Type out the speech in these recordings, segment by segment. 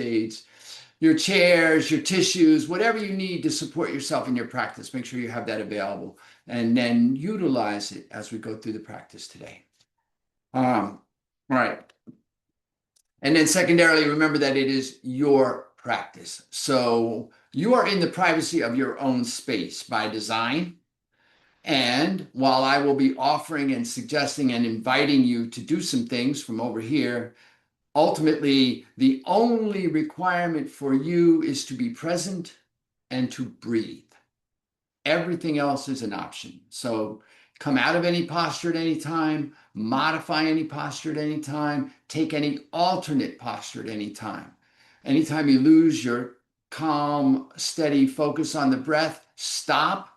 shades, your chairs, your tissues, whatever you need to support yourself in your practice. Make sure you have that available and then utilize it as we go through the practice today. Right. And then secondarily, remember that it is your practice. So you are in the privacy of your own space by design. And while I will be offering and suggesting and inviting you to do some things from over here, ultimately, the only requirement for you is to be present and to breathe. Everything else is an option. So come out of any posture at any time, modify any posture at any time, take any alternate posture at any time. Anytime you lose your calm, steady focus on the breath, stop,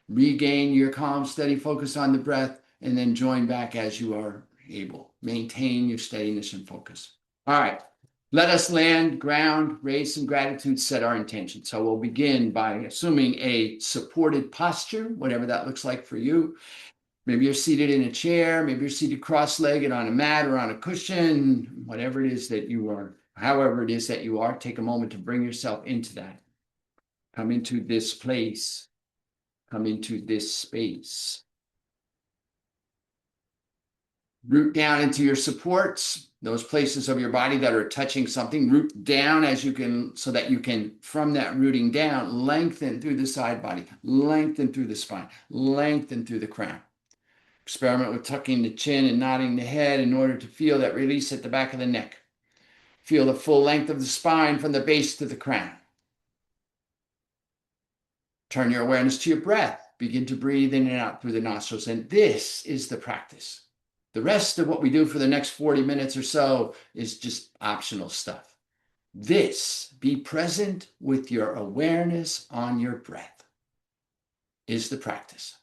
regain your calm, steady focus on the breath, and then join back as you are able. Maintain your steadiness and focus. All right. Let us land, ground, raise some gratitude, set our intention. So we'll begin by assuming a supported posture, whatever that looks like for you. Maybe you're seated in a chair, maybe you're seated cross-legged on a mat or on a cushion, whatever it is that you are, however it is that you are, take a moment to bring yourself into that. Come into this place. Come into this space. Root down into your supports, those places of your body that are touching something. Root down as you can, so that you can, from that rooting down, lengthen through the side body, lengthen through the spine, lengthen through the crown. Experiment with tucking the chin and nodding the head in order to feel that release at the back of the neck. Feel the full length of the spine from the base to the crown. Turn your awareness to your breath. Begin to breathe in and out through the nostrils. And this is the practice. The rest of what we do for the next 40 minutes or so is just optional stuff. This, be present with your awareness on your breath, is the practice.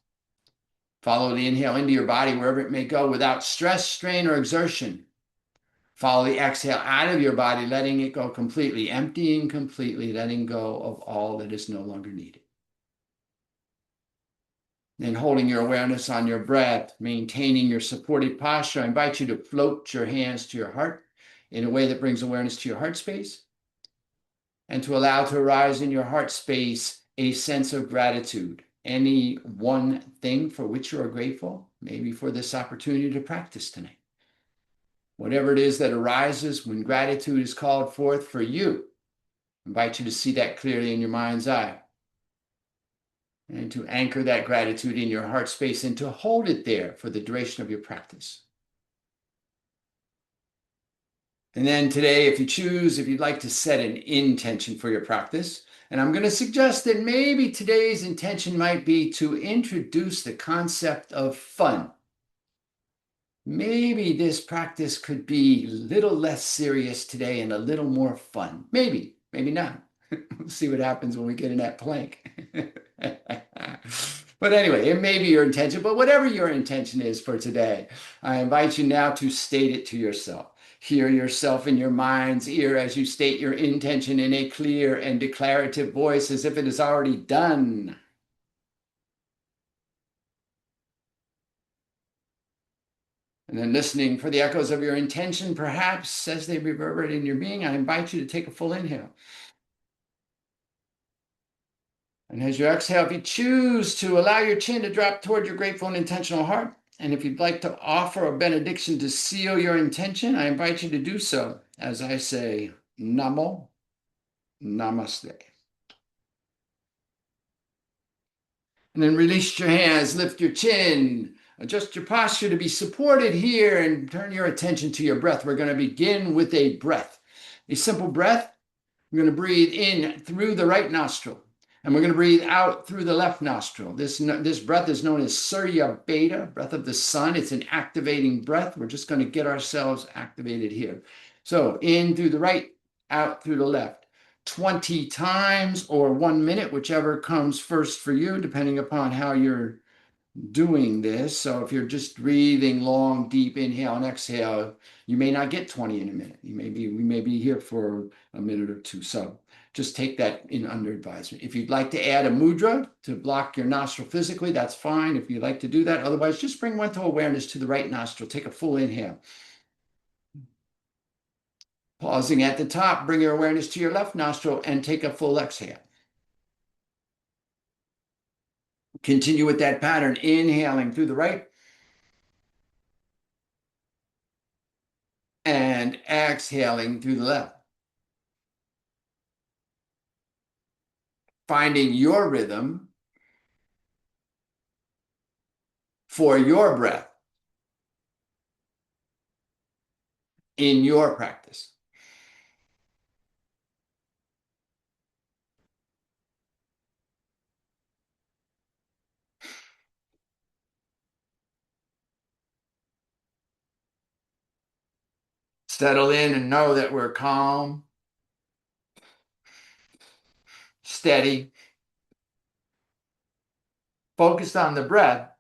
Follow the inhale into your body wherever it may go without stress, strain, or exertion. Follow the exhale out of your body, letting it go completely, emptying completely, letting go of all that is no longer needed. And holding your awareness on your breath, maintaining your supported posture, I invite you to float your hands to your heart in a way that brings awareness to your heart space, and to allow to arise in your heart space a sense of gratitude. Any one thing for which you are grateful, maybe for this opportunity to practice tonight. Whatever it is that arises when gratitude is called forth for you, I invite you to see that clearly in your mind's eye. And to anchor that gratitude in your heart space and to hold it there for the duration of your practice. And then today, if you choose, if you'd like to set an intention for your practice, and I'm going to suggest that maybe today's intention might be to introduce the concept of fun. Maybe this practice could be a little less serious today and a little more fun. Maybe, maybe not. We'll see what happens when we get in that plank. But anyway, it may be your intention, but whatever your intention is for today, I invite you now to state it to yourself. Hear yourself in your mind's ear as you state your intention in a clear and declarative voice as if it is already done. And then listening for the echoes of your intention, perhaps as they reverberate in your being, I invite you to take a full inhale. And as you exhale, if you choose to allow your chin to drop toward your grateful and intentional heart, and if you'd like to offer a benediction to seal your intention, I invite you to do so as I say, Namo, Namaste. And then release your hands, lift your chin, adjust your posture to be supported here, and turn your attention to your breath. We're going to begin with a breath, a simple breath. We're going to breathe in through the right nostril, and we're going to breathe out through the left nostril. This breath is known as Surya Beta, breath of the sun. It's an activating breath. We're just going to get ourselves activated here. So in through the right, out through the left. 20 times or 1 minute, whichever comes first for you, depending upon how you're doing this. So if you're just breathing long, deep inhale and exhale, you may not get 20 in a minute. We may be here for a minute or two. So just take that in under advisement. If you'd like to add a mudra to block your nostril physically, that's fine if you'd like to do that. Otherwise, just bring mental awareness to the right nostril. Take a full inhale. Pausing at the top, bring your awareness to your left nostril and take a full exhale. Continue with that pattern, inhaling through the right and exhaling through the left. Finding your rhythm for your breath in your practice. Settle in and know that we're calm, steady, focused on the breath,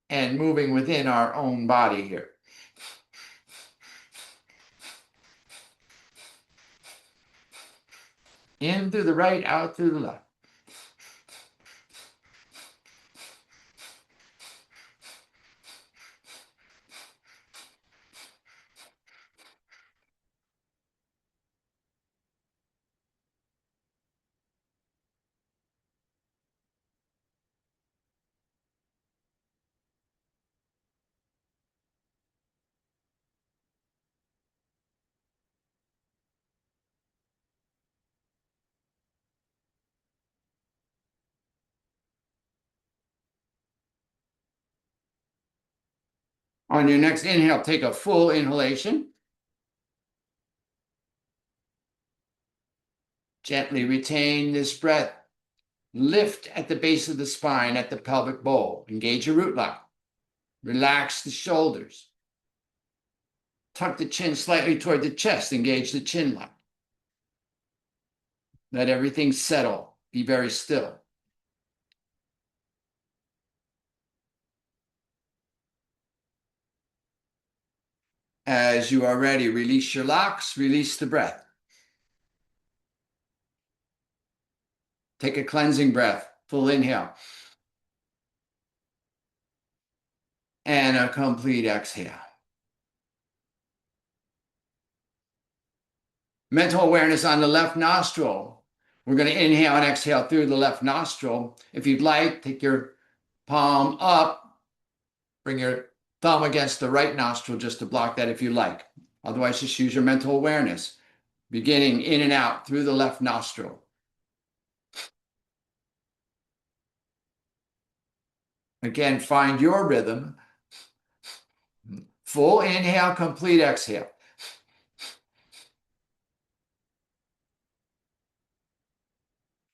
and moving within our own body here. In through the right, out through the left. On your next inhale, take a full inhalation. Gently retain this breath. Lift at the base of the spine, at the pelvic bowl. Engage your root lock. Relax the shoulders. Tuck the chin slightly toward the chest. Engage the chin lock. Let everything settle. Be very still. As you are ready, release your locks, release the breath. Take a cleansing breath, full inhale. And a complete exhale. Mental awareness on the left nostril. We're going to inhale and exhale through the left nostril. If you'd like, take your palm up, bring your thumb against the right nostril just to block that if you like. Otherwise, just use your mental awareness, beginning in and out through the left nostril. Again, find your rhythm. Full inhale, complete exhale.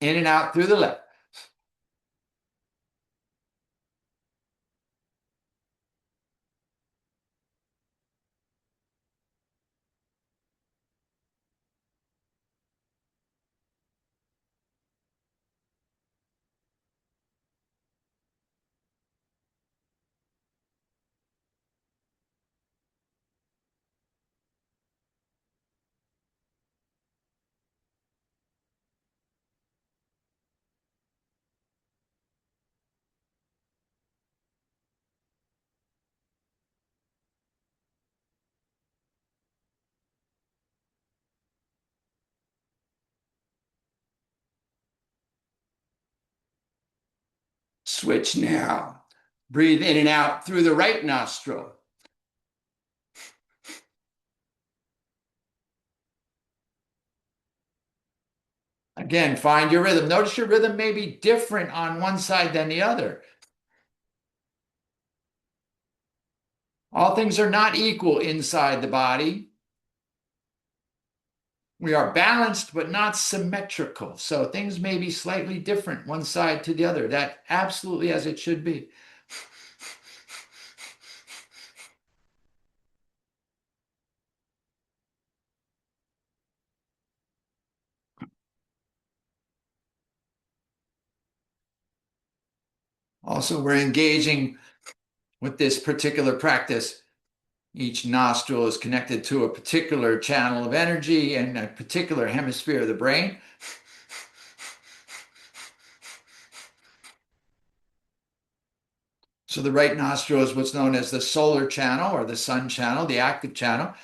In and out through the left. Switch now. Breathe in and out through the right nostril. Again, find your rhythm. Notice your rhythm may be different on one side than the other. All things are not equal inside the body. We are balanced, but not symmetrical. So things may be slightly different one side to the other. That absolutely as it should be. Also, we're engaging with this particular practice. Each nostril is connected to a particular channel of energy and a particular hemisphere of the brain. So the right nostril is what's known as the solar channel or the sun channel, the active channel.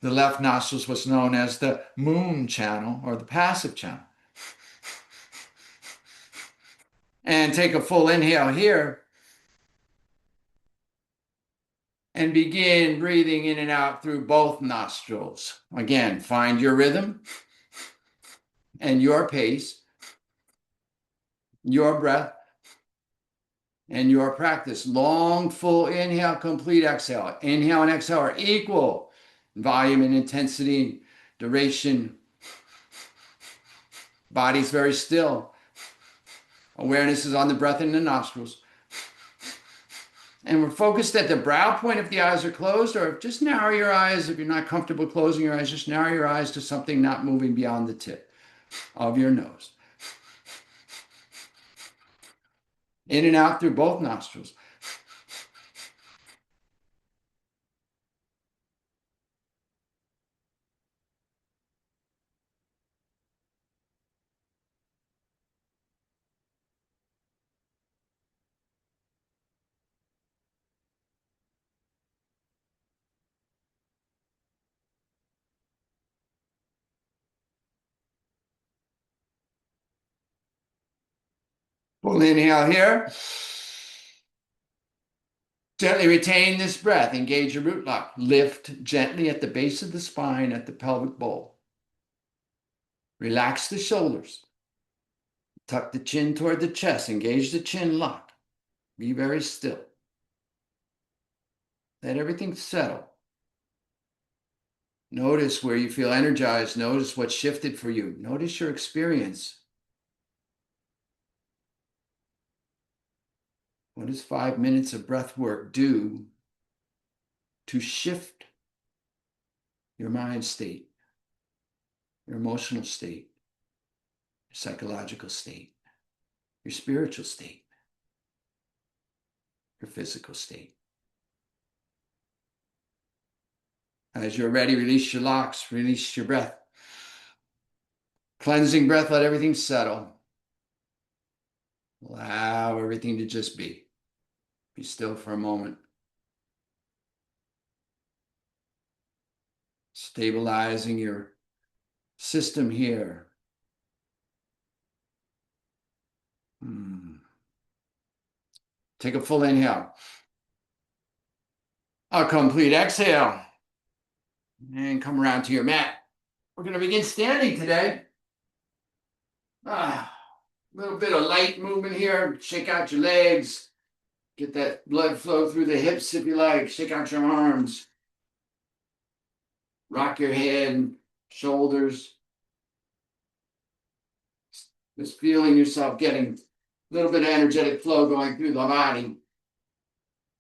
The left nostril is what's known as the moon channel or the passive channel. And take a full inhale here and begin breathing in and out through both nostrils. Again, find your rhythm and your pace, your breath, and your practice. Long, full inhale, complete exhale. Inhale and exhale are equal in volume and intensity, duration. Body's very still. Awareness is on the breath in the nostrils. And we're focused at the brow point if the eyes are closed, or just narrow your eyes. If you're not comfortable closing your eyes, just narrow your eyes to something not moving beyond the tip of your nose. In and out through both nostrils. Full inhale here. Gently retain this breath. Engage your root lock. Lift gently at the base of the spine at the pelvic bowl. Relax the shoulders. Tuck the chin toward the chest. Engage the chin lock. Be very still. Let everything settle. Notice where you feel energized. Notice what shifted for you. Notice your experience. What does 5 minutes of breath work do to shift your mind state, your emotional state, your psychological state, your spiritual state, your physical state? As you're ready, release your locks, release your breath. Cleansing breath, let everything settle. Allow everything to just be. Be still for a moment. Stabilizing your system here. Take a full inhale. A complete exhale. And come around to your mat. We're going to begin standing today. A little bit of light movement here. Shake out your legs. Get that blood flow through the hips if you like. Shake out your arms. Rock your head, shoulders. Just feeling yourself getting a little bit of energetic flow going through the body.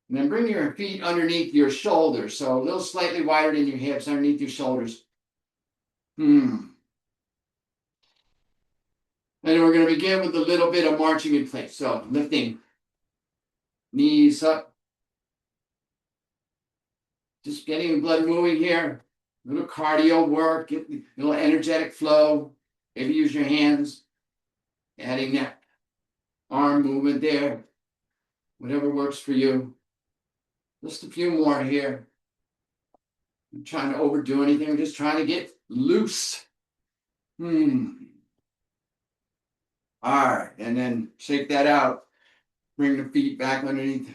And then bring your feet underneath your shoulders. So a little slightly wider than your hips, underneath your shoulders. And we're going to begin with a little bit of marching in place. So lifting knees up. Just getting the blood moving here. A little cardio work, get a little energetic flow. Maybe use your hands. Adding that arm movement there. Whatever works for you. Just a few more here. I'm trying to overdo anything. I'm just trying to get loose. All right, and then shake that out. Bring the feet back underneath.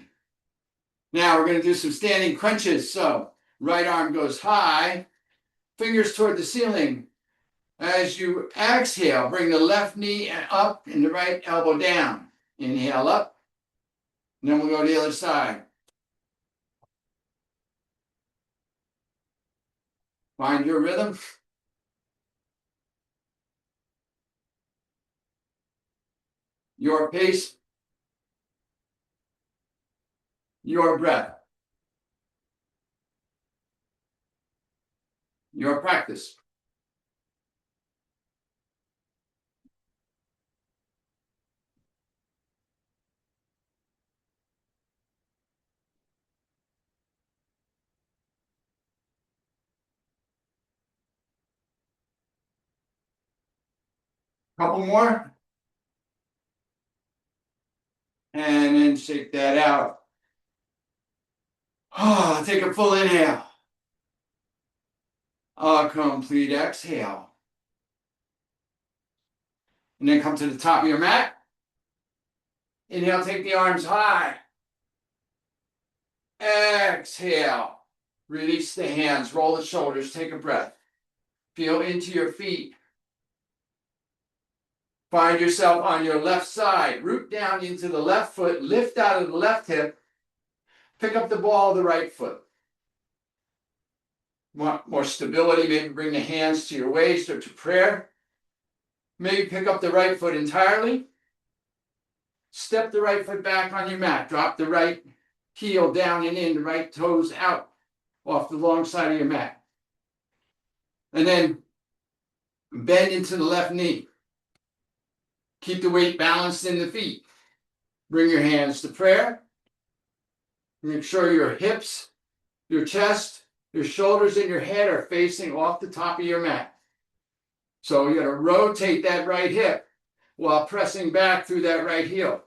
Now we're going to do some standing crunches. So right arm goes high, fingers toward the ceiling. As you exhale, bring the left knee up and the right elbow down. Inhale up. And then we'll go to the other side. Find your rhythm. Your pace. Your breath. Your practice. Couple more. And then shake that out. Take a full inhale. A complete exhale. And then come to the top of your mat. Inhale, take the arms high. Exhale. Release the hands, roll the shoulders, take a breath. Feel into your feet. Find yourself on your left side. Root down into the left foot, lift out of the left hip. Pick up the ball of the right foot. Want more stability? Maybe bring the hands to your waist or to prayer. Maybe pick up the right foot entirely. Step the right foot back on your mat. Drop the right heel down and in, the right toes out off the long side of your mat. And then bend into the left knee. Keep the weight balanced in the feet. Bring your hands to prayer. Make sure your hips, your chest, your shoulders, and your head are facing off the top of your mat. So you're going to rotate that right hip while pressing back through that right heel.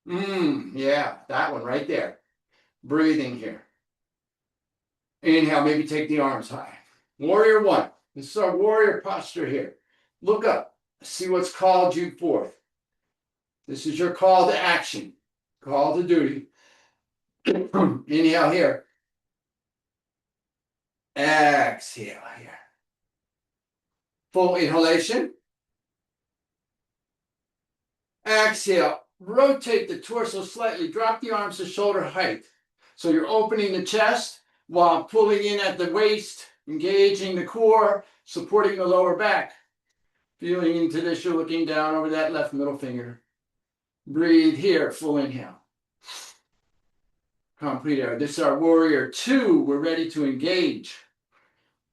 Yeah, that one right there. Breathing here. Inhale, maybe take the arms high. Warrior one. This is our warrior posture here. Look up. See what's called you forth. This is your call to action. Call to duty. Inhale here. Exhale here. Full inhalation. Exhale. Rotate the torso slightly. Drop the arms to shoulder height. So you're opening the chest while pulling in at the waist, engaging the core, supporting the lower back. Feeling into this, you're looking down over that left middle finger. Breathe here, full inhale. Complete air. This is our warrior two. We're ready to engage.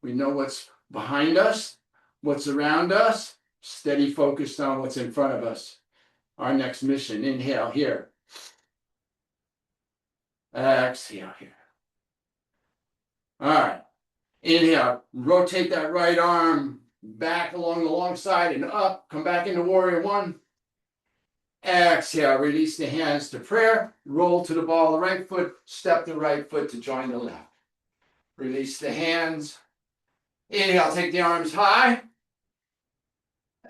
We know what's behind us, what's around us, steady focused on what's in front of us. Our next mission, inhale here. Exhale here. All right. Inhale, rotate that right arm back along the long side and up. Come back into warrior one. Exhale, release the hands to prayer. Roll to the ball of the right foot. Step the right foot to join the left. Release the hands. Inhale, take the arms high.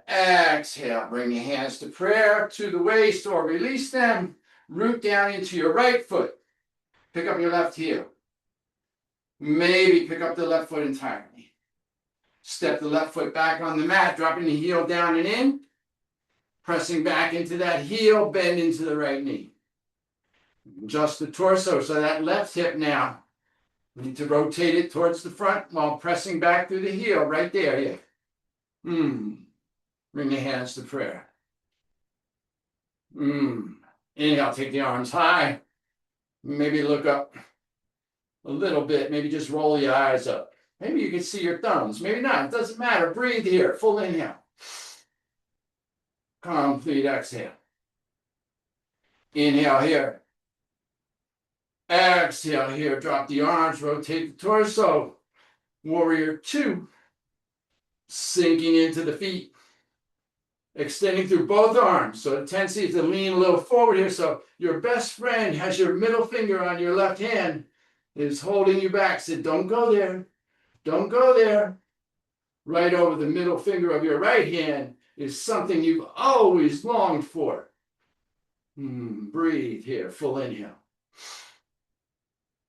Exhale, bring your hands to prayer, to the waist, or release them. Root down into your right foot. Pick up your left heel. Maybe pick up the left foot entirely. Step the left foot back on the mat, dropping the heel down and in. Pressing back into that heel, bend into the right knee. Adjust the torso, so that left hip now. We need to rotate it towards the front while pressing back through the heel, right there, yeah. Bring the hands to prayer. Inhale, take the arms high. Maybe look up a little bit. Maybe just roll your eyes up. Maybe you can see your thumbs. Maybe not. It doesn't matter. Breathe here. Full inhale. Complete exhale. Inhale here. Exhale here. Drop the arms. Rotate the torso. Warrior two. Sinking into the feet. Extending through both arms. So the tendency is to lean a little forward here. So your best friend has your middle finger on your left hand, is holding you back. Said, don't go there. Don't go there. Right over the middle finger of your right hand is something you've always longed for. Breathe here. Full inhale.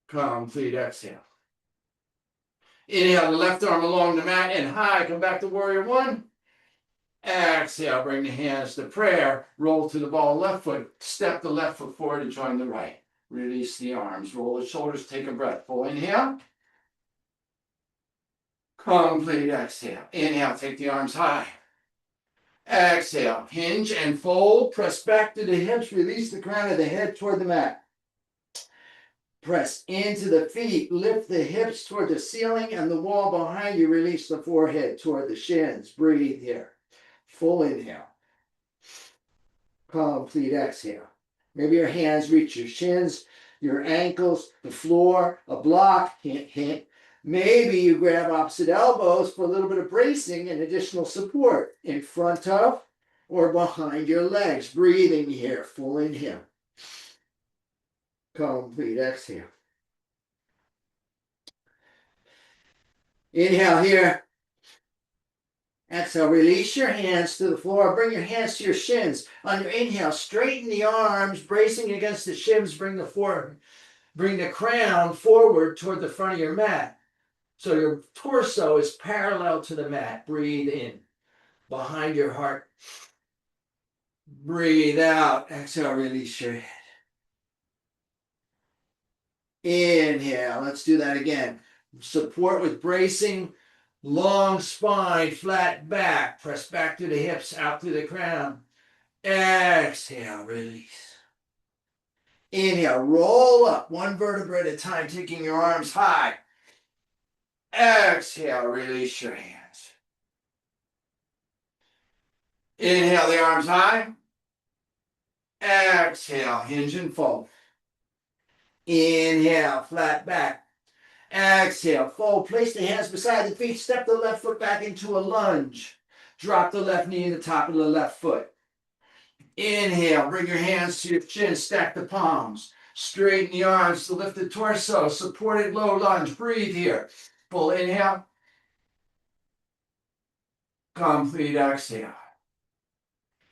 Complete exhale. Inhale the left arm along the mat and high. Come back to warrior one. Exhale, bring the hands to prayer. Roll to the ball left foot. Step the left foot forward and join the right. Release the arms. Roll the shoulders. Take a breath. Full inhale. Complete exhale. Inhale, take the arms high. Exhale, hinge and fold. Press back to the hips. Release the crown of the head toward the mat. Press into the feet. Lift the hips toward the ceiling and the wall behind you. Release the forehead toward the shins. Breathe here. Full inhale. Complete exhale. Maybe your hands reach your shins, your ankles, the floor, a block. Hint, hint. Maybe you grab opposite elbows for a little bit of bracing and additional support in front of or behind your legs. Breathing here. Full inhale. Complete exhale. Inhale here. Exhale, release your hands to the floor. Bring your hands to your shins. On your inhale, straighten the arms, bracing against the shins. Bring the crown forward toward the front of your mat. So your torso is parallel to the mat. Breathe in behind your heart. Breathe out. Exhale, release your head. Inhale. Let's do that again. Support with bracing. Long spine, flat back. Press back through the hips, out through the crown. Exhale, release. Inhale, roll up one vertebra at a time, taking your arms high. Exhale, release your hands. Inhale the arms high. Exhale, hinge and fold. Inhale, flat back. Exhale, fold. Place the hands beside the feet. Step the left foot back into a lunge. Drop the left knee to the top of the left foot. Inhale, bring your hands to your chin. Stack the palms. Straighten the arms to lift the torso. Supported low lunge. Breathe here. Full inhale. Complete exhale.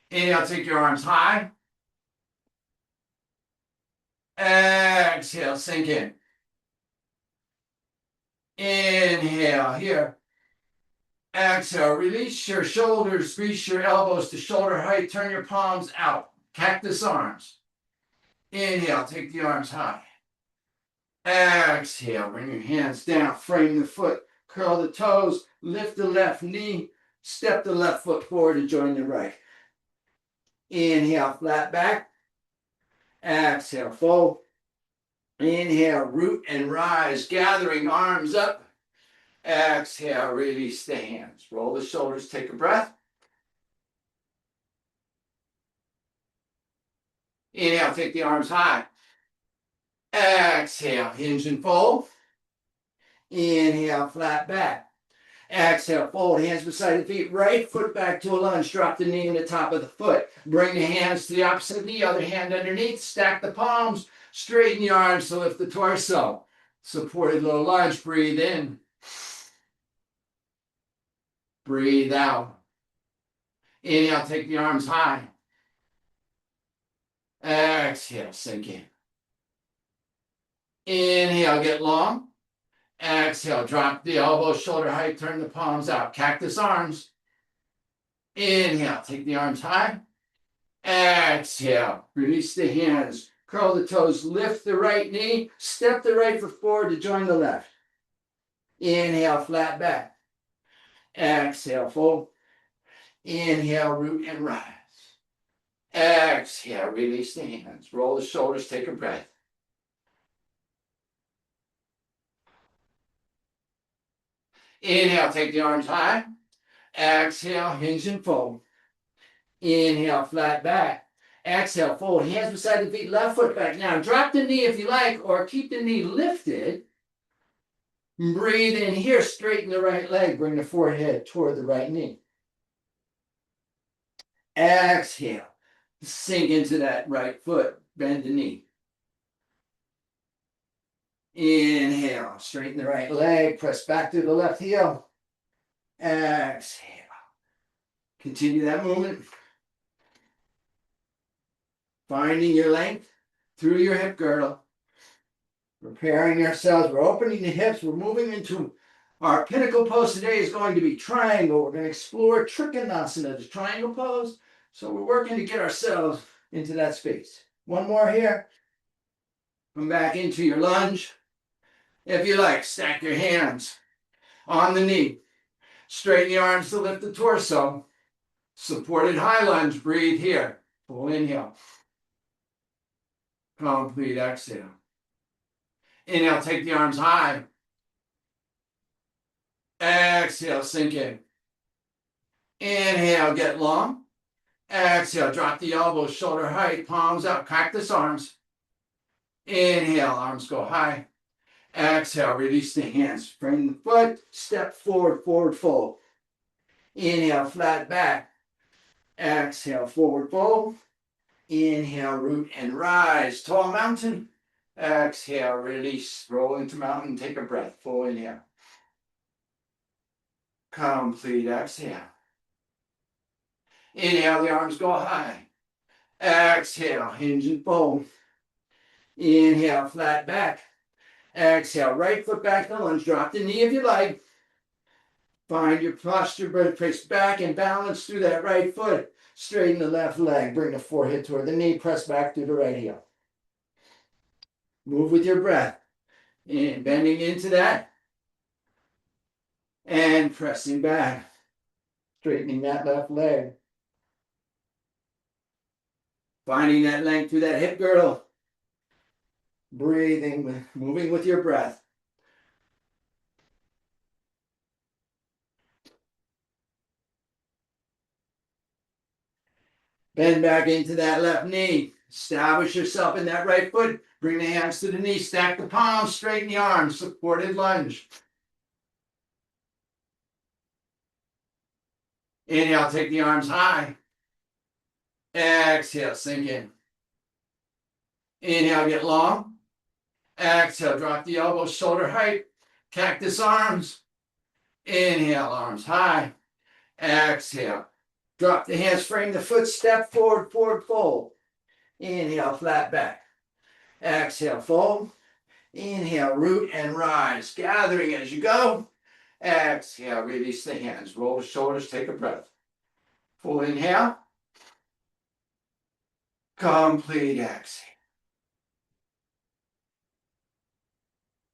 Inhale, take your arms high. Exhale, sink in. Inhale here. Exhale, release your shoulders, reach your elbows to shoulder height, turn your palms out. Cactus arms. Inhale, take the arms high. Exhale, bring your hands down, frame the foot, curl the toes, lift the left knee, step the left foot forward to join the right. Inhale, flat back. Exhale, fold. Inhale, root and rise, gathering arms up. Exhale, release the hands. Roll the shoulders, take a breath. Inhale, take the arms high. Exhale, hinge and fold. Inhale, flat back. Exhale, fold, hands beside the feet. Right foot back to a lunge. Drop the knee in the top of the foot. Bring the hands to the opposite knee, other hand underneath. Stack the palms. Straighten the arms to lift the torso. Supported low lunge. Breathe in. Breathe out. Inhale, take the arms high. Exhale, sink in. Inhale, get long. Exhale, drop the elbows, shoulder height, turn the palms out. Cactus arms. Inhale, take the arms high. Exhale, release the hands. Curl the toes, lift the right knee, step the right foot forward to join the left. Inhale, flat back. Exhale, fold. Inhale, root and rise. Exhale, release the hands. Roll the shoulders, take a breath. Inhale, take the arms high. Exhale, hinge and fold. Inhale, flat back. Exhale, fold. Hands beside the feet, left foot back. Now, drop the knee if you like, or keep the knee lifted. Breathe in here, straighten the right leg. Bring the forehead toward the right knee. Exhale, sink into that right foot. Bend the knee. Inhale, straighten the right leg. Press back to the left heel. Exhale. Continue that movement. Finding your length through your hip girdle. Preparing ourselves. We're opening the hips. We're moving into our pinnacle pose today is going to be triangle. We're going to explore Trikonasana, the triangle pose. So we're working to get ourselves into that space. One more here. Come back into your lunge. If you like, stack your hands on the knee. Straighten the arms to lift the torso. Supported high lunge. Breathe here. Full inhale. Complete exhale. Inhale, take the arms high. Exhale, sink in. Inhale, get long. Exhale, drop the elbows, shoulder height, palms out, cactus arms. Inhale, arms go high. Exhale, release the hands. Frame the foot, step forward, forward fold. Inhale, flat back. Exhale, forward fold. Inhale, root and rise. Tall mountain. Exhale, release. Roll into mountain. Take a breath. Full inhale. Complete exhale. Inhale, the arms go high. Exhale, hinge and fold. Inhale, flat back. Exhale, right foot back to lunge. Drop the knee if you like. Find your posture, brace back and balance through that right foot. Straighten the left leg. Bring the forehead toward the knee. Press back through the right heel. Move with your breath. And bending into that. And pressing back. Straightening that left leg. Finding that length through that hip girdle. Breathing, moving with your breath. Bend back into that left knee. Establish yourself in that right foot. Bring the hands to the knee. Stack the palms. Straighten the arms. Supported lunge. Inhale, take the arms high. Exhale, sink in. Inhale, get long. Exhale, drop the elbows, shoulder height. Cactus arms. Inhale, arms high. Exhale. Drop the hands, frame the foot, step forward, forward fold. Inhale, flat back. Exhale, fold. Inhale, root and rise. Gathering as you go. Exhale, release the hands. Roll the shoulders, take a breath. Full inhale. Complete exhale.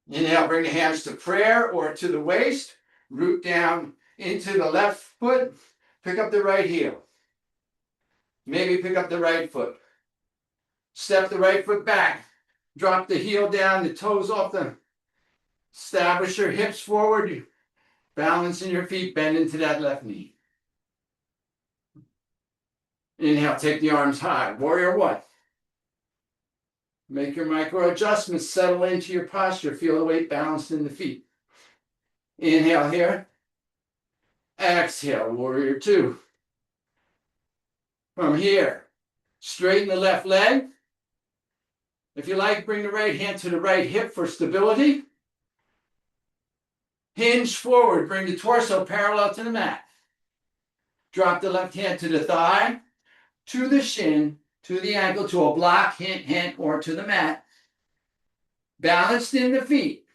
Inhale, bring the hands to prayer or to the waist. Root down into the left foot. Pick up the right heel. Maybe pick up the right foot. Step the right foot back. Drop the heel down, the toes off the. Establish your hips forward. Balancing your feet, bend into that left knee. Inhale, take the arms high. Warrior one. Make your micro adjustments, settle into your posture. Feel the weight balanced in the feet. Inhale here. Exhale, warrior two. From here, straighten the left leg. If you like, bring the right hand to the right hip for stability. Hinge forward, bring the torso parallel to the mat. Drop the left hand to the thigh, to the shin, to the ankle, to a block, hint, or to the mat. Balanced in the feet.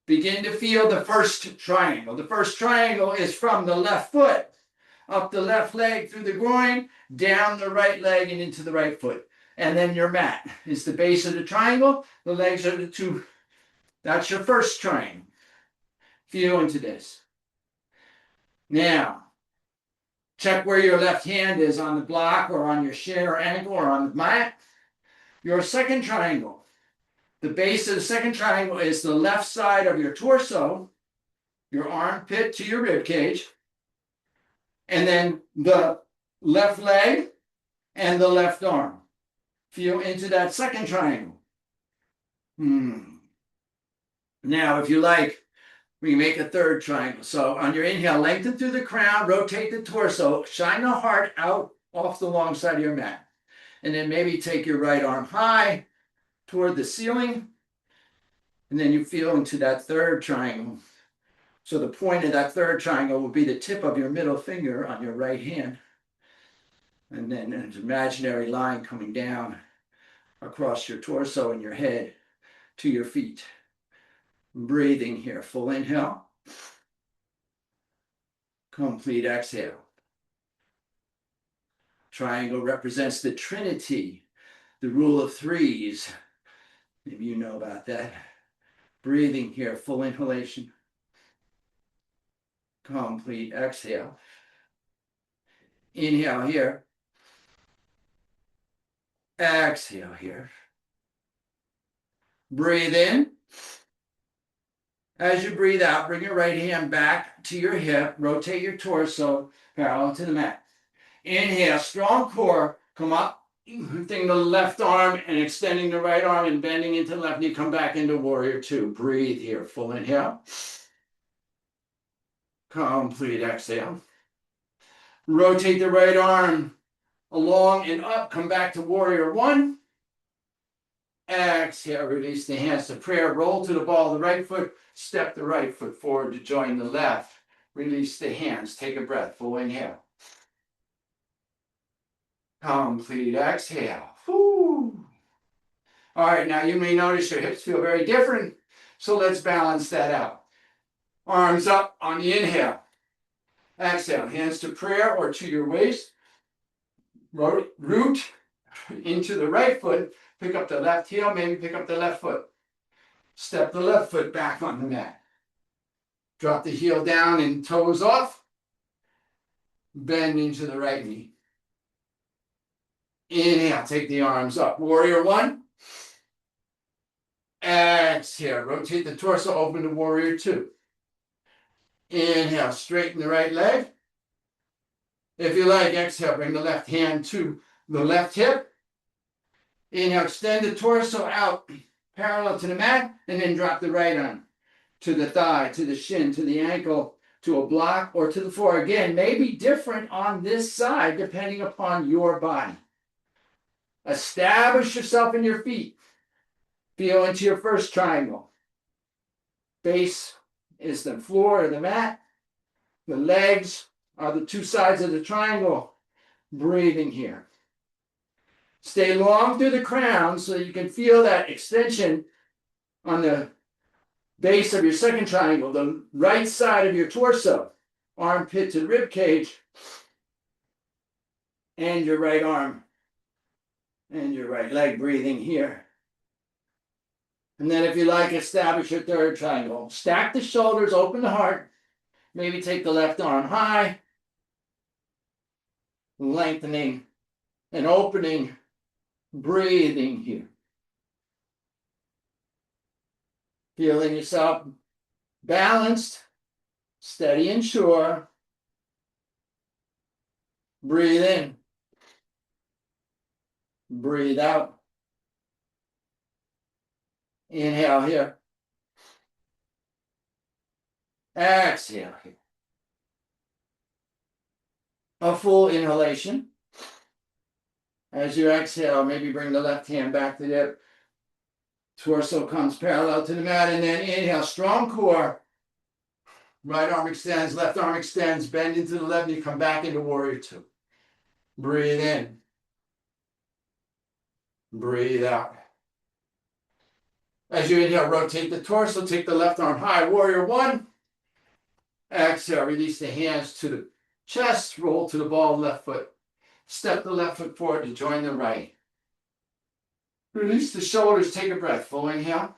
Begin to feel the first triangle. The first triangle is from the left foot, up the left leg through the groin, down the right leg and into the right foot. And then your mat is the base of the triangle. The legs are the two. That's your first triangle. Feel into this. Now, check where your left hand is on the block or on your shin or ankle or on the mat. Your second triangle. The base of the second triangle is the left side of your torso, your armpit to your rib cage, and then the left leg and the left arm. Feel into that second triangle. Now, if you like, we make a third triangle. So on your inhale, lengthen through the crown, rotate the torso, shine the heart out off the long side of your mat. And then maybe take your right arm high toward the ceiling. And then you feel into that third triangle. So the point of that third triangle will be the tip of your middle finger on your right hand. And then an imaginary line coming down across your torso and your head to your feet. Breathing here, full inhale. Complete exhale. Triangle represents the Trinity, the rule of threes. Maybe you know about that. Breathing here, full inhalation. Complete exhale. Inhale here. Exhale here. Breathe in. As you breathe out, bring your right hand back to your hip. Rotate your torso parallel to the mat. Inhale, strong core. Come up, lifting the left arm and extending the right arm and bending into the left knee. Come back into warrior two. Breathe here. Full inhale. Complete exhale. Rotate the right arm along and up. Come back to warrior one. Exhale. Release the hands to prayer. Roll to the ball of the right foot. Step the right foot forward to join the left. Release the hands. Take a breath. Full inhale. Complete exhale. Whew. All right, now you may notice your hips feel very different, so let's balance that out. Arms up on the inhale. Exhale, hands to prayer or to your waist. Root into the right foot. Pick up the left heel, maybe pick up the left foot. Step the left foot back on the mat. Drop the heel down and toes off. Bend into the right knee. Inhale, take the arms up. Warrior one. Exhale, rotate the torso, open to warrior two. Inhale, straighten the right leg. If you like, exhale, bring the left hand to the left hip. Inhale, extend the torso out parallel to the mat, and then drop the right arm to the thigh, to the shin, to the ankle, to a block, or to the floor. Again, may be different on this side depending upon your body. Establish yourself in your feet. Feel into your first triangle. Base is the floor or the mat. The legs are the two sides of the triangle. Breathing here. Stay long through the crown so you can feel that extension on the base of your second triangle, the right side of your torso, armpit to rib cage, and your right arm and your right leg breathing here. And then if you like, establish your third triangle. Stack the shoulders, open the heart. Maybe take the left arm high, lengthening and opening, breathing here. Feeling yourself balanced, steady and sure. Breathe in. Breathe out. Inhale here. Exhale here. A full inhalation. As you exhale, maybe bring the left hand back to the hip. Torso comes parallel to the mat, and then inhale, strong core. Right arm extends, left arm extends, bend into the left knee, come back into warrior two. Breathe in. Breathe out. As you inhale, rotate the torso, take the left arm high, warrior one. Exhale, release the hands to the chest, roll to the ball of the left foot. Step the left foot forward to join the right. Release the shoulders, take a breath. Full inhale.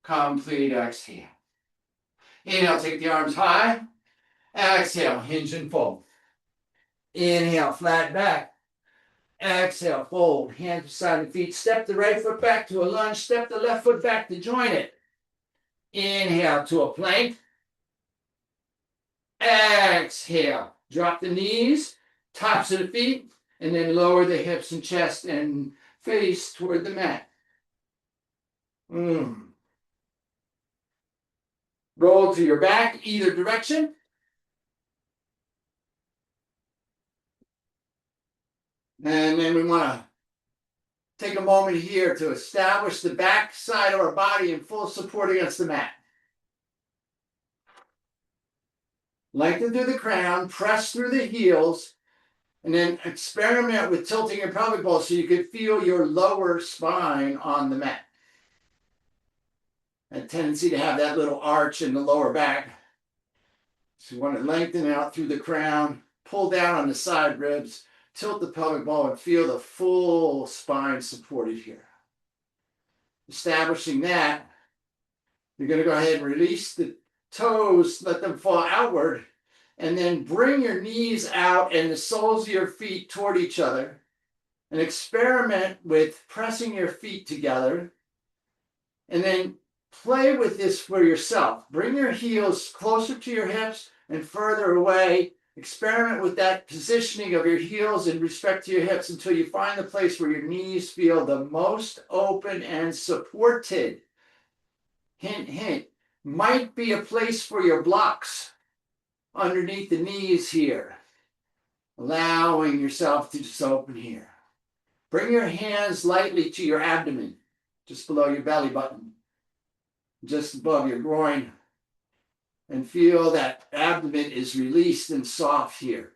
Complete exhale. Inhale, take the arms high. Exhale, hinge and fold. Inhale, flat back. Exhale, fold. Hands beside the feet. Step the right foot back to a lunge. Step the left foot back to join it. Inhale to a plank. Exhale. Drop the knees, tops of the feet, and then lower the hips and chest and face toward the mat. Roll to your back, either direction. And then we want to take a moment here to establish the back side of our body in full support against the mat. Lengthen through the crown, press through the heels, and then experiment with tilting your pelvic bowl so you can feel your lower spine on the mat. A tendency to have that little arch in the lower back. So you want to lengthen out through the crown, pull down on the side ribs, tilt the pelvic bowl, and feel the full spine supported here. Establishing that, you're going to go ahead and release the toes, let them fall outward, and then bring your knees out and the soles of your feet toward each other, and experiment with pressing your feet together, and then play with this for yourself. Bring your heels closer to your hips and further away. Experiment with that positioning of your heels in respect to your hips until you find the place where your knees feel the most open and supported. Hint, hint. Might be a place for your blocks underneath the knees here. Allowing yourself to just open here. Bring your hands lightly to your abdomen, just below your belly button, just above your groin. and feel that abdomen is released and soft here.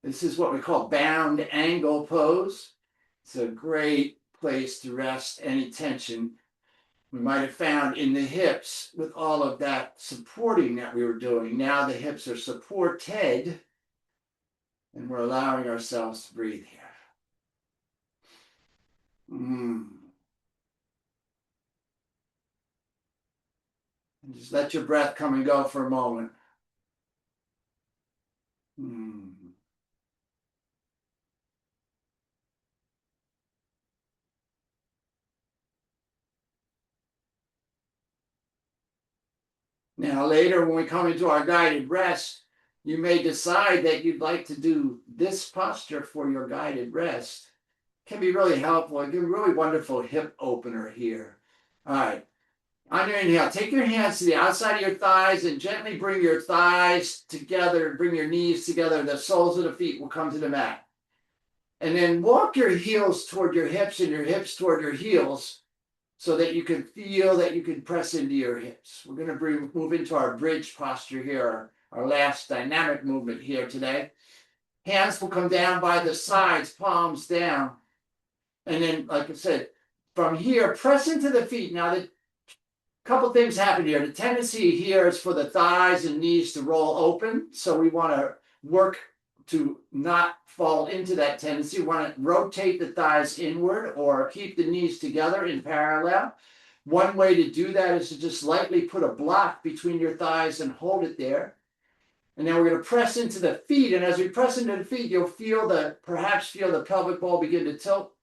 This is what we call bound angle pose. It's a great place to rest any tension we might have found in the hips with all of that supporting that we were doing. Now the hips are supported, and we're allowing ourselves to breathe here. And just let your breath come and go for a moment. Now, later when we come into our guided rest, you may decide that you'd like to do this posture for your guided rest. It can be really helpful. It can be a really wonderful hip opener here. All right. On your inhale, take your hands to the outside of your thighs and gently bring your thighs together, bring your knees together. The soles of the feet will come to the mat. And then walk your heels toward your hips and your hips toward your heels, so that you can feel that you can press into your hips. We're going to move into our bridge posture here, our last dynamic movement here today. Hands will come down by the sides, palms down. And then, like I said, from here, press into the feet. Now, a couple things happen here. The tendency here is for the thighs and knees to roll open. So we want to work to not fall into that tendency. We want to rotate the thighs inward or keep the knees together in parallel. One way to do that is to just lightly put a block between your thighs and hold it there. And then we're going to press into the feet. And as we press into the feet, you'll perhaps feel the pelvic ball begin to tilt.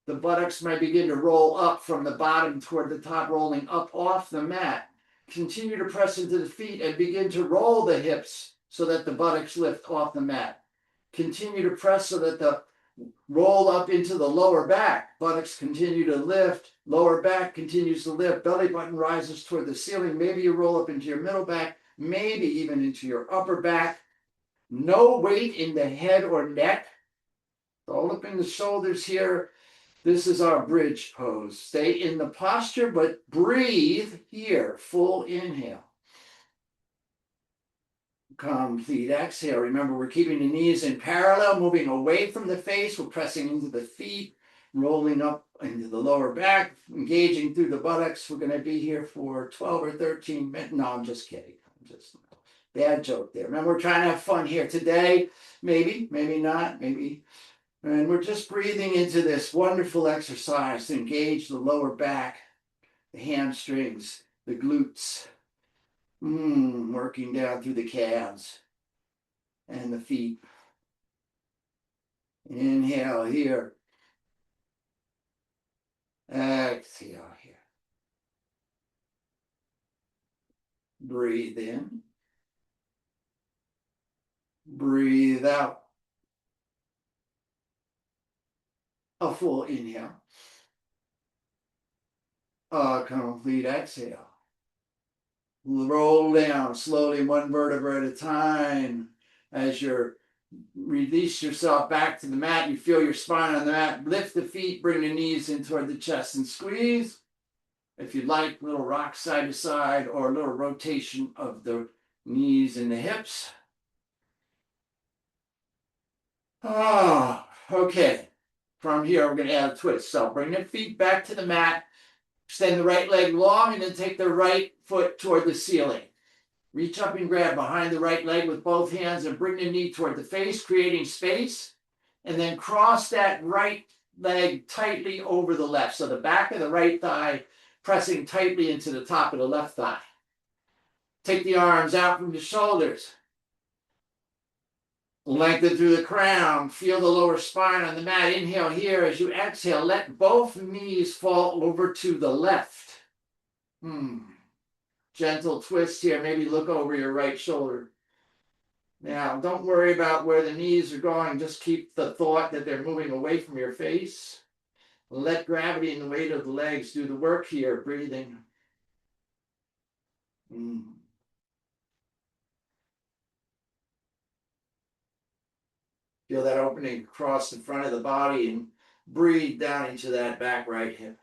The buttocks might begin to roll up from the bottom toward the top, rolling up off the mat. Continue to press into the feet and begin to roll the hips so that the buttocks lift off the mat. Continue to press so that the roll up into the lower back. Buttocks continue to lift. Lower back continues to lift. Belly button rises toward the ceiling. Maybe you roll up into your middle back, maybe even into your upper back. No weight in the head or neck. All up in the shoulders here. This is our bridge pose. Stay in the posture, but breathe here. Full inhale. Complete exhale. Remember, we're keeping the knees in parallel, moving away from the face. We're pressing into the feet, rolling up into the lower back, engaging through the buttocks. We're going to be here for 12 or 13 minutes. No, I'm just kidding. Bad joke there. Remember, we're trying to have fun here today. Maybe, maybe not, maybe. And we're just breathing into this wonderful exercise to engage the lower back, the hamstrings, the glutes. Working down through the calves and the feet. Inhale here. Exhale here. Breathe in. Breathe out. A full inhale. A complete exhale. Roll down slowly, one vertebra at a time. As you release yourself back to the mat, you feel your spine on the mat. Lift the feet, bring the knees in toward the chest and squeeze. If you like, little rock side to side or a little rotation of the knees and the hips. Okay. From here, we're going to add a twist. So bring the feet back to the mat. Extend the right leg long and then take the right foot toward the ceiling. Reach up and grab behind the right leg with both hands and bring the knee toward the face, creating space. And then cross that right leg tightly over the left. So the back of the right thigh pressing tightly into the top of the left thigh. Take the arms out from the shoulders. Lengthen through the crown. Feel the lower spine on the mat. Inhale here. As you exhale, let both knees fall over to the left. Gentle twist here. Maybe look over your right shoulder. Now, don't worry about where the knees are going. Just keep the thought that they're moving away from your face. Let gravity and the weight of the legs do the work here. Breathing. Feel that opening across the front of the body and breathe down into that back right hip.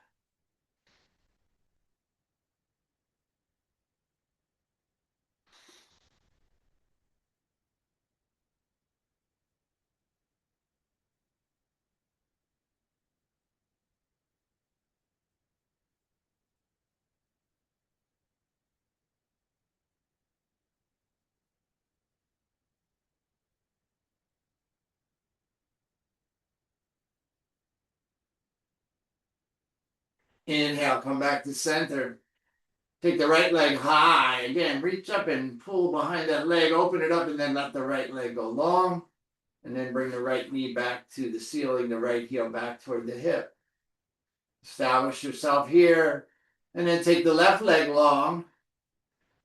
Inhale, come back to center. Take the right leg high. Again, reach up and pull behind that leg, open it up, and then let the right leg go long. And then bring the right knee back to the ceiling, the right heel back toward the hip. Establish yourself here. And then take the left leg long.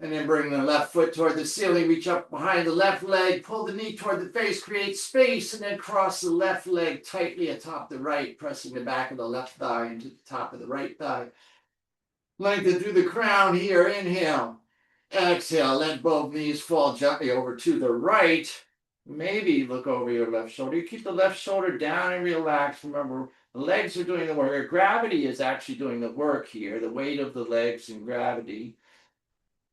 And then bring the left foot toward the ceiling. Reach up behind the left leg. Pull the knee toward the face. Create space. And then cross the left leg tightly atop the right, pressing the back of the left thigh into the top of the right thigh. Lengthen through the crown here. Inhale. Exhale. Let both knees fall gently over to the right. Maybe look over your left shoulder. You keep the left shoulder down and relax. Remember, the legs are doing the work. Gravity is actually doing the work here. The weight of the legs and gravity.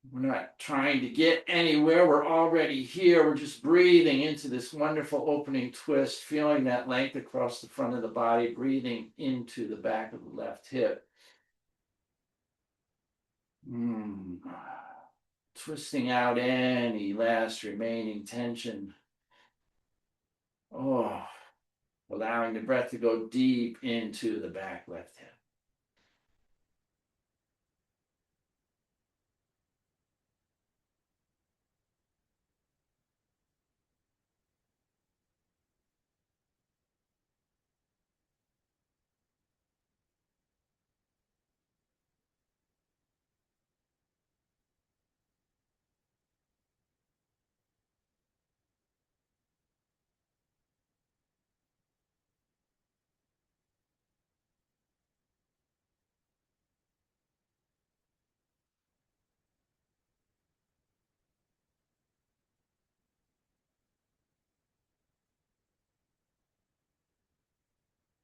We're not trying to get anywhere. We're already here. We're just breathing into this wonderful opening twist, feeling that length across the front of the body, breathing into the back of the left hip. Twisting out any last remaining tension. Allowing the breath to go deep into the back left hip.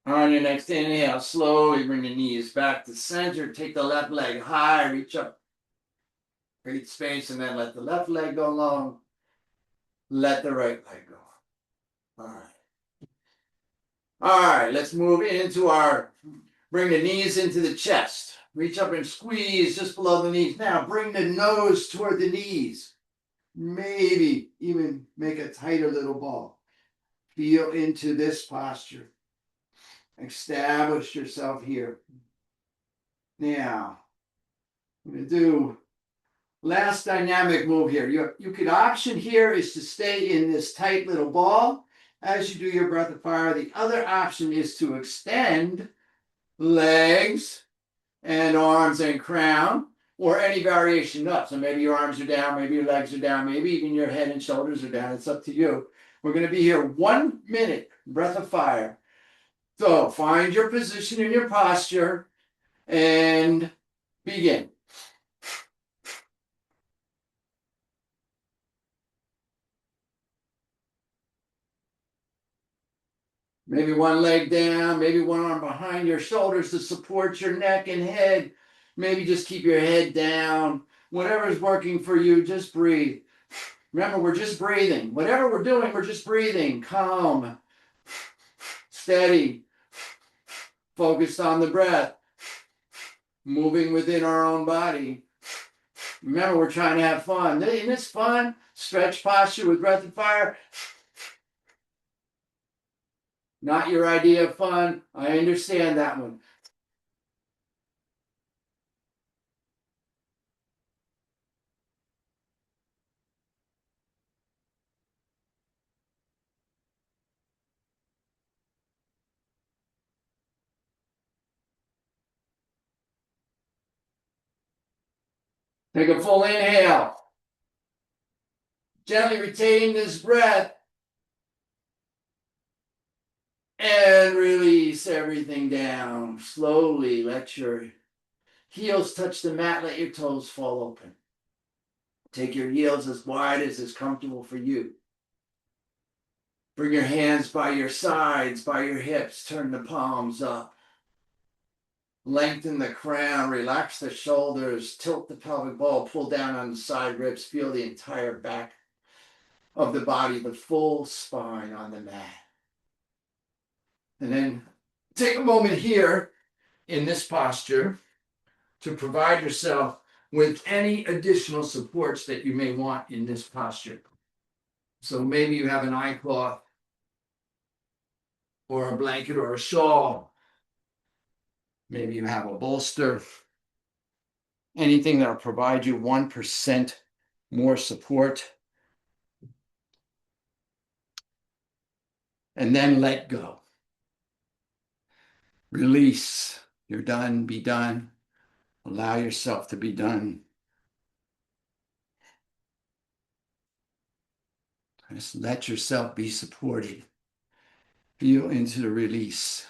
On your next inhale, slowly bring the knees back to center. Take the left leg high, reach up, create space, and then let the left leg go long. Let the right leg go. All right. All right, let's move into bring the knees into the chest. Reach up and squeeze just below the knees. Now bring the nose toward the knees. Maybe even make a tighter little ball. Feel into this posture. Establish yourself here. Now, I'm going to do last dynamic move here. You could option here is to stay in this tight little ball as you do your breath of fire. The other option is to extend legs and arms and crown, or any variation up. So maybe your arms are down, maybe your legs are down, maybe even your head and shoulders are down. It's up to you. We're going to be here 1 minute, breath of fire. So find your position in your posture and begin. Maybe one leg down, maybe one arm behind your shoulders to support your neck and head. Maybe just keep your head down. Whatever's working for you, just breathe. Remember, we're just breathing. Whatever we're doing, we're just breathing. Calm, steady, focused on the breath, moving within our own body. Remember, we're trying to have fun. Isn't this fun? Stretch posture with breath and fire. Not your idea of fun. I understand that one. Take a full inhale. Gently retain this breath. And release everything down. Slowly let your heels touch the mat. Let your toes fall open. Take your heels as wide as is comfortable for you. Bring your hands by your sides, by your hips. Turn the palms up. Lengthen the crown. Relax the shoulders. Tilt the pelvic ball. Pull down on the side ribs. Feel the entire back of the body, the full spine on the mat. And then take a moment here in this posture to provide yourself with any additional supports that you may want in this posture. So maybe you have an eye cloth or a blanket or a shawl. Maybe you have a bolster, anything that'll provide you 1% more support. And then let go. Release. You're done, be done. Allow yourself to be done. Just let yourself be supported. Feel into the release.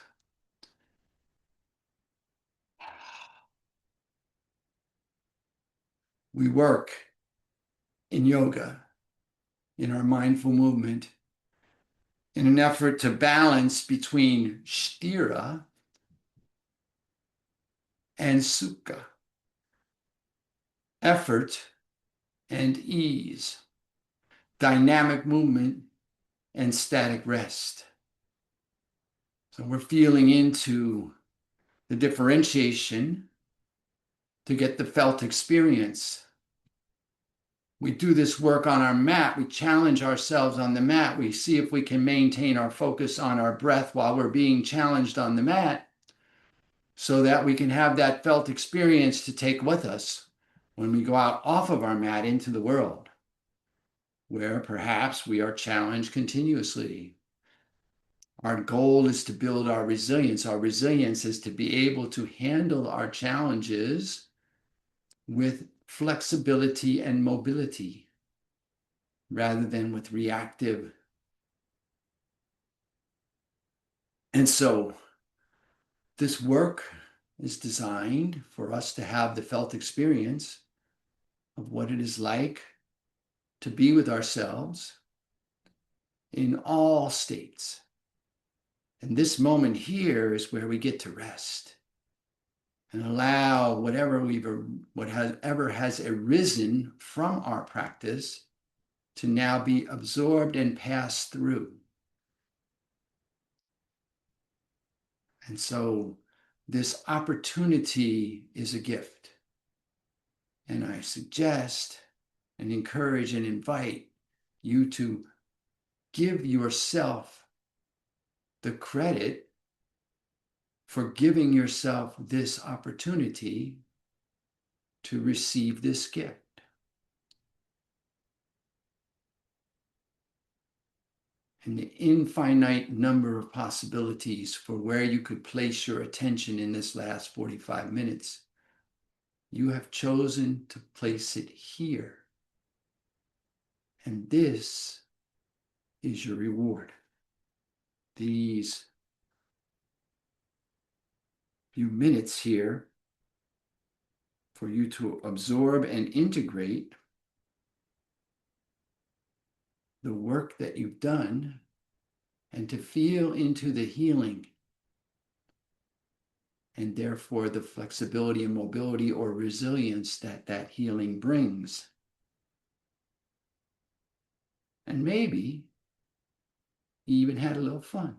We work in yoga, in our mindful movement, in an effort to balance between sthira and sukha, effort and ease, dynamic movement and static rest. So we're feeling into the differentiation to get the felt experience. We do this work on our mat. We challenge ourselves on the mat. We see if we can maintain our focus on our breath while we're being challenged on the mat so that we can have that felt experience to take with us when we go out off of our mat into the world, where perhaps we are challenged continuously. Our goal is to build our resilience. Our resilience is to be able to handle our challenges with flexibility and mobility rather than with reactive. And so this work is designed for us to have the felt experience of what it is like to be with ourselves in all states. And this moment here is where we get to rest and allow whatever has arisen from our practice to now be absorbed and passed through. And so this opportunity is a gift. And I suggest and encourage and invite you to give yourself the credit for giving yourself this opportunity to receive this gift. And the infinite number of possibilities for where you could place your attention in this last 45 minutes, you have chosen to place it here. And this is your reward. These few minutes here for you to absorb and integrate the work that you've done and to feel into the healing and therefore the flexibility and mobility or resilience that that healing brings. And maybe you even had a little fun.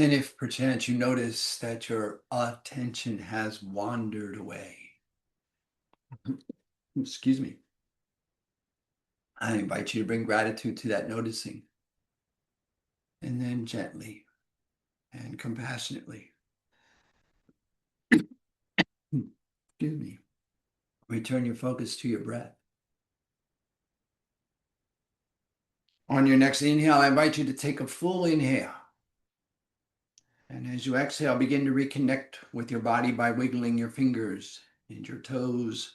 And if perchance you notice that your attention has wandered away, excuse me, I invite you to bring gratitude to that noticing. And then gently and compassionately, excuse me, return your focus to your breath. On your next inhale, I invite you to take a full inhale. And as you exhale, begin to reconnect with your body by wiggling your fingers and your toes,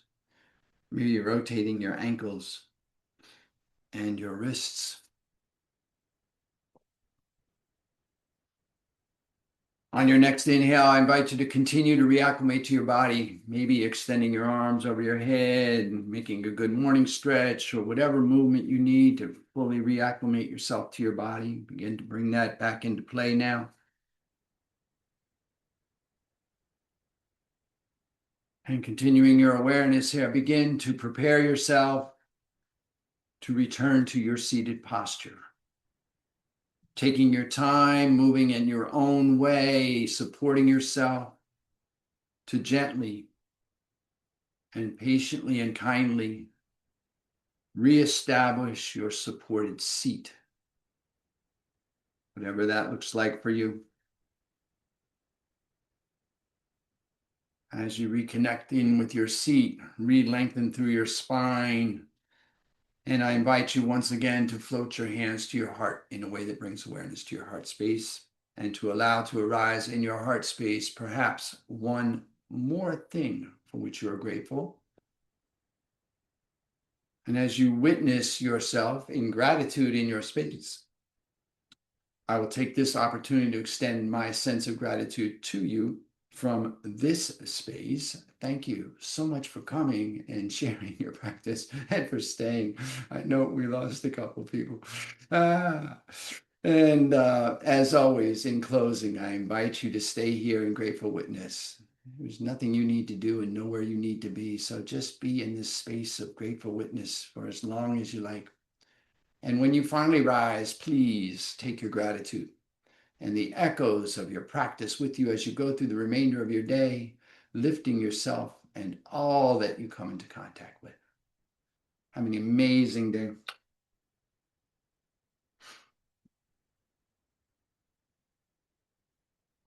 maybe rotating your ankles and your wrists. On your next inhale, I invite you to continue to reacclimate to your body, maybe extending your arms over your head, making a good morning stretch, or whatever movement you need to fully reacclimate yourself to your body. Begin to bring that back into play now. And continuing your awareness here, begin to prepare yourself to return to your seated posture. Taking your time, moving in your own way, supporting yourself to gently and patiently and kindly reestablish your supported seat, whatever that looks like for you. As you reconnect in with your seat, re-lengthen through your spine. And I invite you once again to float your hands to your heart in a way that brings awareness to your heart space, and to allow to arise in your heart space perhaps one more thing for which you are grateful. And as you witness yourself in gratitude in your space, I will take this opportunity to extend my sense of gratitude to you from this space. Thank you so much for coming and sharing your practice, and for staying. I know we lost a couple people. As always, in closing, I invite you to stay here in grateful witness. There's nothing you need to do and nowhere you need to be. So just be in this space of grateful witness for as long as you like. And when you finally rise, please take your gratitude and the echoes of your practice with you as you go through the remainder of your day, lifting yourself and all that you come into contact with. Have an amazing day.